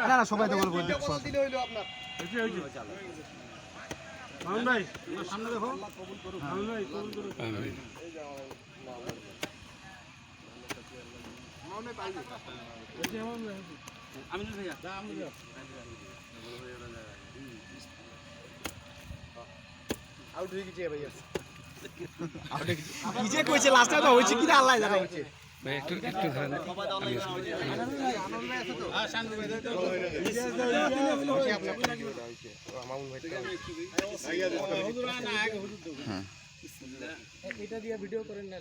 না না সবাই তো বলবো মামুন ভাই সামনে দেখো মামুন ভাই কবুল করুন আমিনুল ভাইয়া আউট হয়ে গেছে ভাইয়া কি যে কইছে লাস্টে তো হইছে কি আল্লাহ জানে হইছে ভাই একটু ধরেন হ্যাঁ শান্ত ভাই দাও মামুন ভাই হুজুর না আগে হুজুর দাও হ্যাঁ বিসমিল্লাহ এটা দিয়া ভিডিও করেন না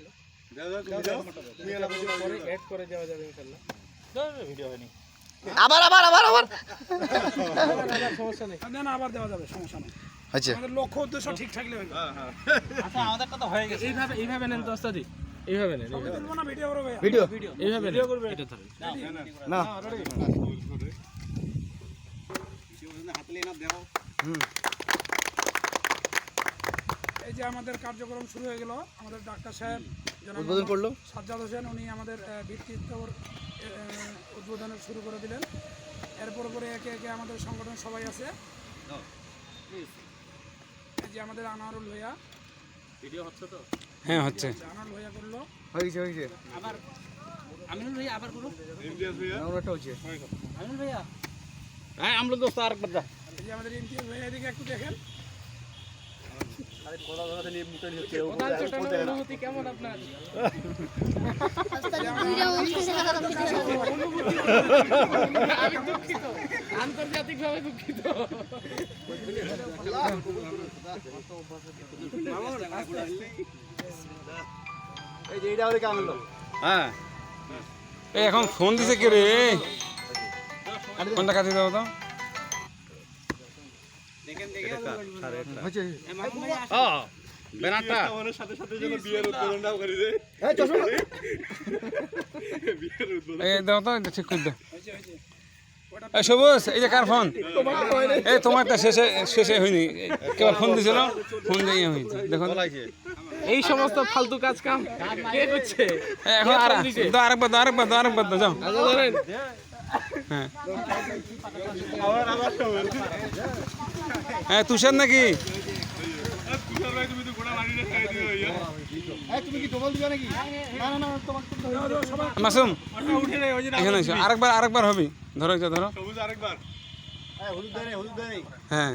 দাও তুমি এলা ভিডিও করে এড করে দেওয়া যাবে ইনশাআল্লাহ দাও ভিডিও হয়নি আবার সমস্যা নেই না আবার দেওয়া যাবে সমস্যা নেই আচ্ছা আমাদের লক্ষ্য উদ্দেশ্য ঠিক থাকলে হবে হ্যাঁ আচ্ছা আমাদেরটা তো হয়ে গেছে এইভাবে নেন তো ওস্তাদ এইভাবে নেন বলবো না ভিডিও করবে ভিডিও এইভাবে ভিডিও করবে এটা ধরেন না রেডি হাতলে না দাও এই যে আমাদের কার্যক্রম শুরু হয়ে গেল আমাদের ডাক্তার সাহেব উদ্বোধন করলো সাজ্জাদ হোসেন উনি আমাদের ভিত্তিত্ব উদ্বোধন শুরু করে দিলেন এরপর পরে একে একে আমাদের সংগঠন সবাই আছে এই যে আমাদের আনোয়ারুল ভাইয়া ভিডিও হচ্ছে তো হ্যাঁ হচ্ছে আনোয়ারুল ভাইয়া করলো হয়েছে আবার আমিনুল ভাইয়া আবার করো ইমতিয়াজ ভাইয়া আমারটা হচ্ছে আমিনুল ভাইয়া হ্যাঁ আমরা দোস্ত আরেকবার যা এই যে আমাদের ইমতিয়াজ ভাইয়া এদিকে একটু দেখেন আরে কোলা ধরে নিয়ে মুটে হচ্ছে ওনার ছোটখাটো অনুভূতি কেমন আপনার আমি দুঃখিত আন্তর্জাতিকভাবে দুঃখিত এই যে এইটা ওরে কাম হলো হ্যাঁ এই এখন ফোন দিছে কে রে কোনটা কাটে দাও তো দেখেন হচ্ছে বেনাটা আমাদের সাথে যেন বিয়ের উদ্বোধনটাও করে দে এই চশমা বিয়ের উদ্বোধন এই দাও তো ঠিক করে দাও এই সবুজ এই যে কার ফোন এই তোমারটা শেষে হয়নি কেবল ফোন দিছিল ফোন দিয়ে হয়েছে দেখো এই সমস্ত ফালতু কাজ কাম কে করছে এখন আরেকবার যাও ধরেন হ্যাঁ হ্যাঁ তুষার নাকি মাসুম এখানে আরেকবার হবি ধরো ধরো হ্যাঁ